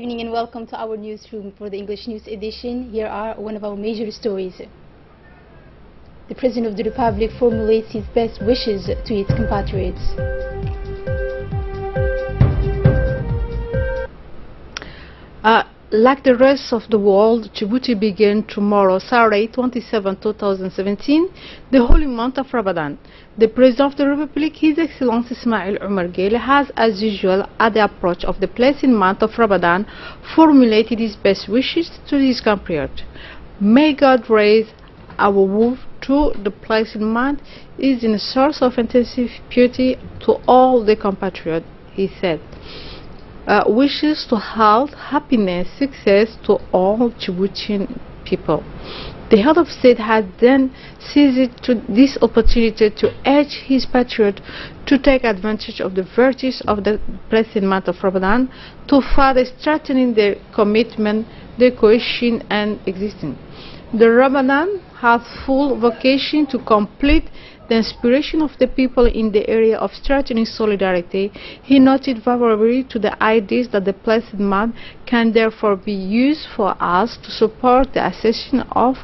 evening and welcome to our newsroom for the English News Edition. Here are one of our major stories. The President of the Republic formulates his best wishes to its compatriots. Like the rest of the world, Djibouti began tomorrow, Saturday, 27, 2017, the holy month of Ramadan. The President of the Republic, His Excellency Ismail Omar Guelleh, has, as usual, at the approach of the blessed month of Ramadan, formulated his best wishes to his compatriots. May God raise our wolf to the blessed month is in a source of intensive purity to all the compatriots, he said. Wishes to health, happiness, success to all Djiboutian people. The head of state has then seized this opportunity to urge his patriots to take advantage of the virtues of the blessed month of Ramadan to further strengthening their commitment, their cohesion and existence. The Ramadan has full vocation to complete the inspiration of the people in the area of strengthening solidarity. He noted favorably to the ideas that the blessed month can therefore be used for us to support the accession of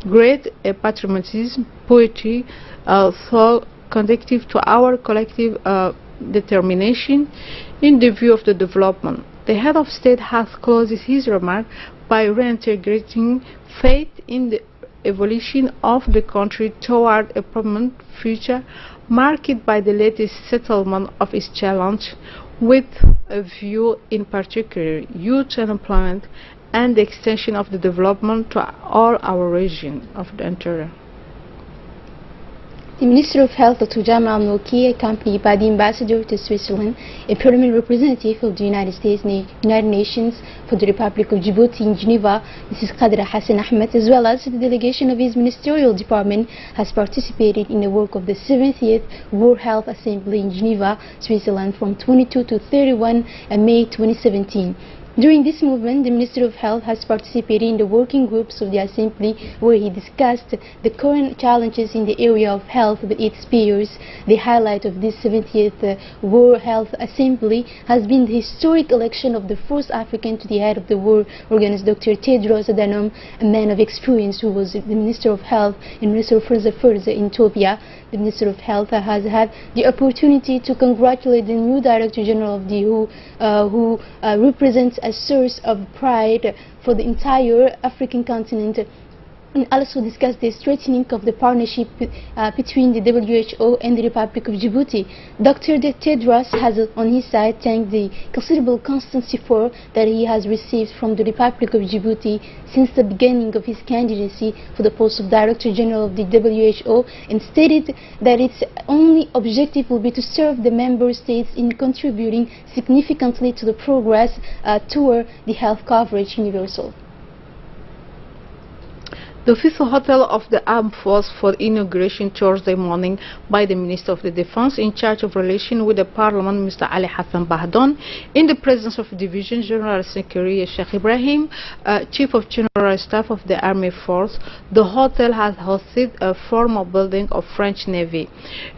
great patriotism, poetry, so conducive to our collective determination in the view of the development. The head of state has closed his remark by reintegrating faith in the evolution of the country toward a permanent future marked by the latest settlement of its challenge, with a view in particular youth unemployment and the extension of the development to all our region of the interior. The Minister of Health, Dr. Jamal Al-Mulki, accompanied by the Ambassador to Switzerland, a permanent representative of the United Nations for the Republic of Djibouti in Geneva, Mrs. Qadra Hassan Ahmed, as well as the delegation of his ministerial department, has participated in the work of the 70th World Health Assembly in Geneva, Switzerland from 22 to 31 May 2017. During this movement, the Minister of Health has participated in the working groups of the Assembly, where he discussed the current challenges in the area of health with its peers. The highlight of this 70th World Health Assembly has been the historic election of the first African to the head of the World Organization, Dr. Tedros Adhanom, a man of experience who was the Minister of Health and Minister of Foreign Affairs in Ethiopia. The Minister of Health has had the opportunity to congratulate the new Director General of the WHO, who represents a source of pride for the entire African continent, and also discussed the strengthening of the partnership between the WHO and the Republic of Djibouti. Dr. Tedros has on his side thanked the considerable constant support that he has received from the Republic of Djibouti since the beginning of his candidacy for the post of Director General of the WHO, and stated that its only objective will be to serve the member states in contributing significantly to the progress toward the health coverage universal. The official hotel of the Armed Forces for inauguration Thursday morning by the Minister of the Defense in charge of relations with the Parliament, Mr. Ali Hassan Bahdon, in the presence of Division General Secretary Sheikh Ibrahim, Chief of General Staff of the Army Force. The hotel has hosted a former building of French Navy.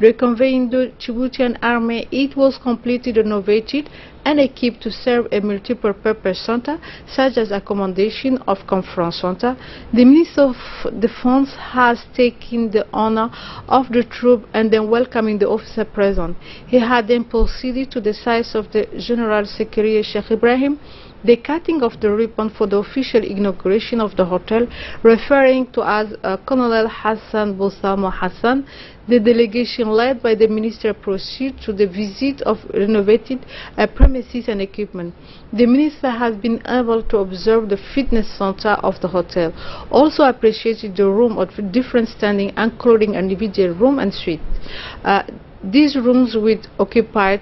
Reconvening the Djiboutian Army, it was completely renovated and equipped to serve a multi-purpose center such as accommodation of conference center. The Minister of Defense has taken the honor of the troop and then welcoming the officer present. He had then proceeded to the site of the General Secretary Sheikh Ibrahim, the cutting of the ribbon for the official inauguration of the hotel, referring to as Colonel Hassan Boussamo Hassan. The delegation led by the minister proceeded to the visit of renovated premises and equipment. The minister has been able to observe the fitness center of the hotel, also appreciated the room of different standing, including an individual room and suite. These rooms will occupy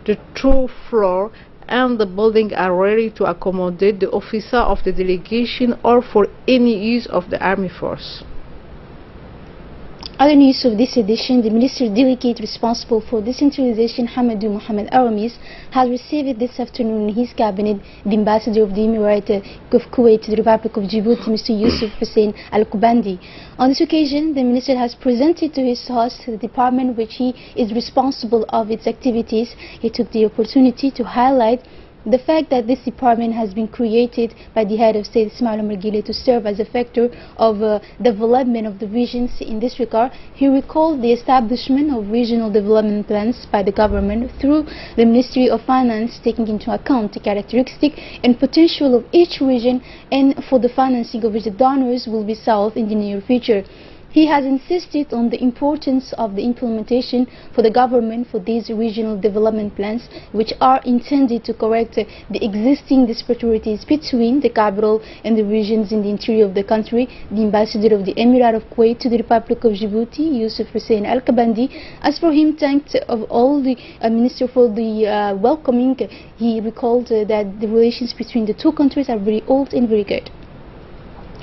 the 2nd floor, and the building are ready to accommodate the officer of the delegation or for any use of the Army Force. Other news of this edition: the Minister Delegate responsible for decentralization, Hamadou Mohamed Aramis, has received this afternoon in his cabinet the Ambassador of the Emirate of Kuwait to the Republic of Djibouti, Mr. Yusuf Hussein Al-Kubandi. On this occasion, the Minister has presented to his host the department which he is responsible of its activities. He took the opportunity to highlight The fact that this department has been created by the head of state Ismail Omar Guelleh to serve as a factor of development of the regions in this regard, he recalled the establishment of regional development plans by the government through the Ministry of Finance, taking into account the characteristic and potential of each region, and for the financing of which the donors will be sought in the near future. He has insisted on the importance of the implementation for the government for these regional development plans, which are intended to correct the existing disparities between the capital and the regions in the interior of the country. The ambassador of the Emirate of Kuwait to the Republic of Djibouti, Yusuf Hussein Al-Kabandi, as for him, thanked of all the minister for the welcoming. He recalled that the relations between the two countries are very old and very good.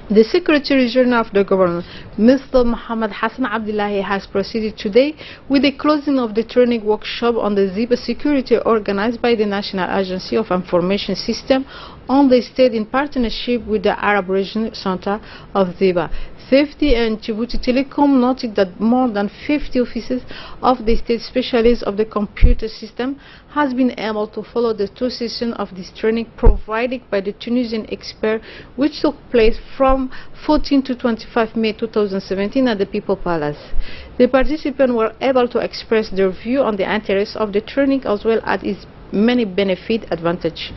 The Secretary General of the Government, Mr. Mohammed Hassan Abdullahi, has proceeded today with the closing of the training workshop on the Ziba security organized by the National Agency of Information System on the state in partnership with the Arab Region Center of Ziba. Safety and Djibouti Telecom noted that more than 50 officers of the state specialists of the computer system has been able to follow the two sessions of this training provided by the Tunisian expert, which took place from 14 to 25 May 2017 at the People Palace. The participants were able to express their view on the interests of the training as well as its many benefit advantage.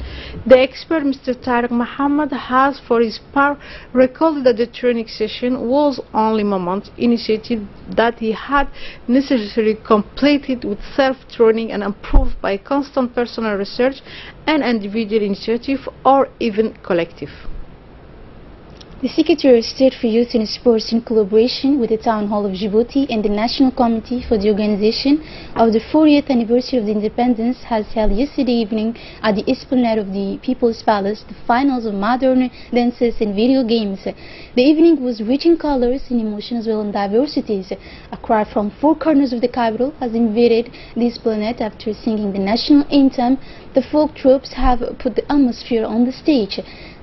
The expert, Mr. Tariq Muhammad, has for his part recalled that the training session was only moment initiative that he had necessarily completed with self-training and improved by constant personal research and individual initiative or even collective. The Secretary of State for Youth and Sports, in collaboration with the Town Hall of Djibouti and the National Committee for the Organization of the 40th Anniversary of the Independence, has held yesterday evening at the Esplanade of the People's Palace the finals of modern dances and video games. The evening was rich in colors and emotion as well as diversities. A crowd from four corners of the capital has invaded the Esplanade after singing the national anthem. The folk troops have put the atmosphere on the stage.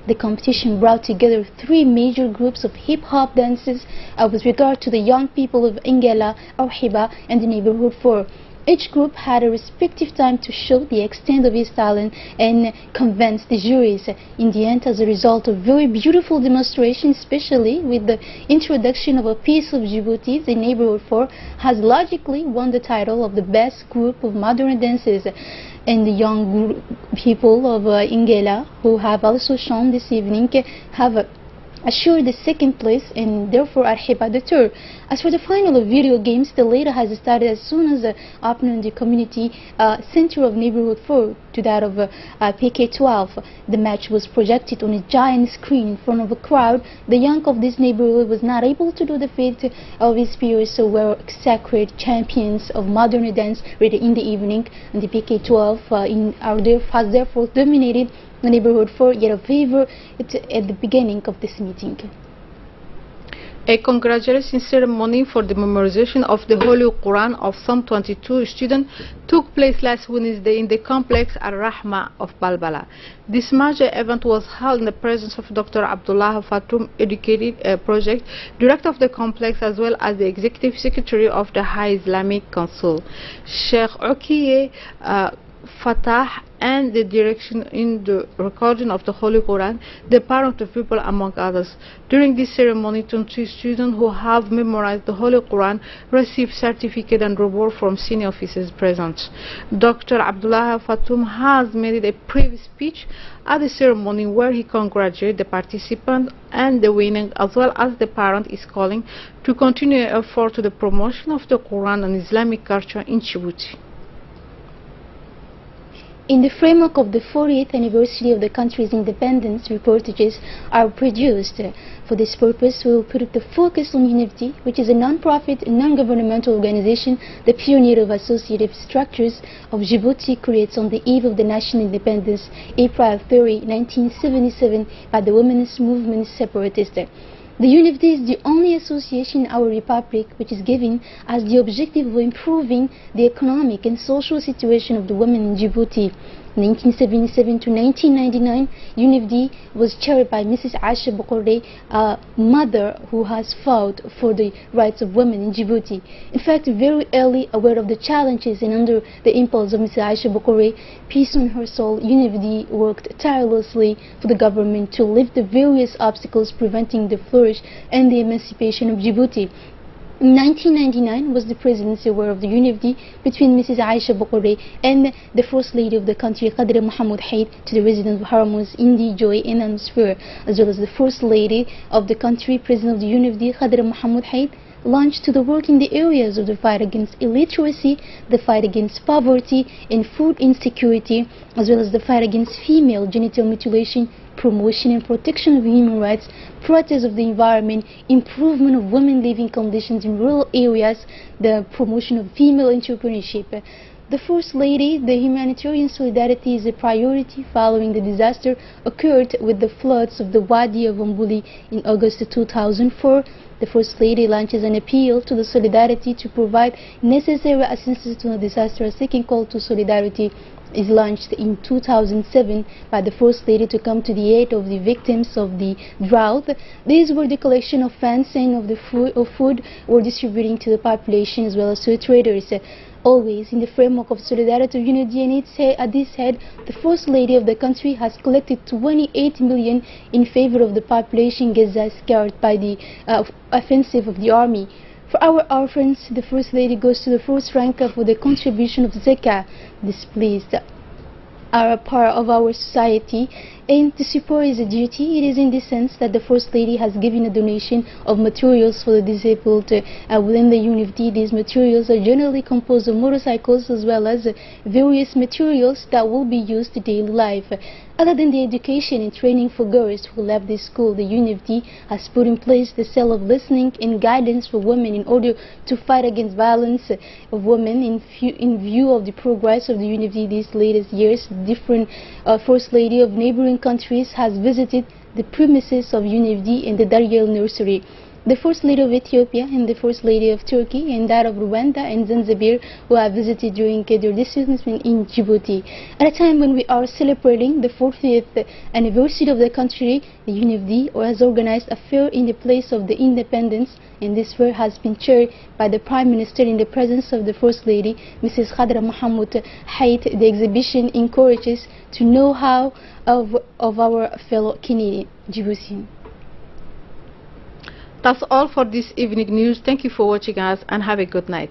The competition brought together three major groups of hip-hop dances with regard to the young people of Anglais, Hiba, and the neighborhood 4. Each group had a respective time to show the extent of his talent and convince the juries. In the end, as a result of very beautiful demonstration, especially with the introduction of a piece of Djibouti, the neighborhood 4 has logically won the title of the best group of modern dances. And the young people of Anglais, who have also shown this evening, have assured the second place, and therefore Hiba the third. As for the final of video games, the later has started as soon as opening the community center of neighborhood 4 to that of PK12. The match was projected on a giant screen in front of a crowd. The young of this neighborhood was not able to do the feat of his peers, so were sacred champions of modern dance in the evening, and the PK12 has therefore dominated the neighborhood 4, yet a favor at the beginning of this meeting. A congratulation ceremony for the memorization of the Holy Quran of some 22 students took place last Wednesday in the complex Al-Rahma of Balbala. This major event was held in the presence of Dr. Abdullah Fatoum, Educated Project Director of the complex, as well as the Executive Secretary of the High Islamic Council, Sheikh Okiye Fatah, and the direction in the recording of the Holy Quran, the parent of people, among others. During this ceremony, 20 students who have memorized the Holy Quran received certificate and reward from senior officers present. Dr. Abdullah Fatoum has made a brief speech at the ceremony where he congratulated the participants and the winner, as well as the parent is calling to continue effort to the promotion of the Quran and Islamic culture in Djibouti. In the framework of the 40th anniversary of the country's independence, reportages are produced. For this purpose, we will put the focus on UNIFTY, which is a non-profit and non-governmental organization, the pioneer of associative structures of Djibouti, created on the eve of the national independence, April 30, 1977, by the women's movement separatists. The UNIFTY is the only association in our republic which is given as the objective of improving the economic and social situation of the women in Djibouti. 1977 to 1999, UNFD was chaired by Mrs. Aisha Bokoré, a mother who has fought for the rights of women in Djibouti. In fact, very early aware of the challenges and under the impulse of Mrs. Aisha Bokoré, peace on her soul, UNFD worked tirelessly for the government to lift the various obstacles preventing the flourish and the emancipation of Djibouti. In 1999 was the presidency war of the UNFD between Mrs. Aisha Bokoré and the First Lady of the country, Khadra Mohammed Haid, to the residents of Harmouz in the joy and atmosphere, as well as the First Lady of the country, President of the UNFD, Khadra Mohammed Haid, launched to the work in the areas of the fight against illiteracy, the fight against poverty and food insecurity, as well as the fight against female genital mutilation, promotion and protection of human rights, protect of the environment, improvement of women living conditions in rural areas, the promotion of female entrepreneurship. The First Lady, the humanitarian solidarity is a priority following the disaster occurred with the floods of the Wadi of Umbuli in August 2004. The First Lady launches an appeal to the solidarity to provide necessary assistance to the disaster. A second call to solidarity is launched in 2007 by the First Lady to come to the aid of the victims of the drought. These were the collection of funds and of the food were distributing to the population as well as to the traders. Always in the framework of solidarity of unity, and at this head, the First Lady of the country has collected 28 million in favor of the population Gaza scarred by the offensive of the army. For our orphans, the First Lady goes to the first rank for the contribution of Zakah. Displeased are a part of our society, and to support is a duty. It is in this sense that the First Lady has given a donation of materials for the disabled within the UNFD. These materials are generally composed of motorcycles as well as various materials that will be used in daily life. Other than the education and training for girls who left this school, the UNFD has put in place the cell of listening and guidance for women in order to fight against violence of women. In view of the progress of the UNFD these latest years, different First Lady of neighboring countries has visited the premises of UNFD in the Daryeel nursery. The First Lady of Ethiopia and the First Lady of Turkey and that of Rwanda and Zanzibar who have visited during their displacement in Djibouti. At a time when we are celebrating the 40th anniversary of the country, the UNFD has organized a fair in the place of the independence, and this fair has been chaired by the Prime Minister in the presence of the First Lady, Mrs. Khadra Mohammed Haid. The exhibition encourages to know how of our fellow Canadian Djiboutian. That's all for this evening news. Thank you for watching us and have a good night.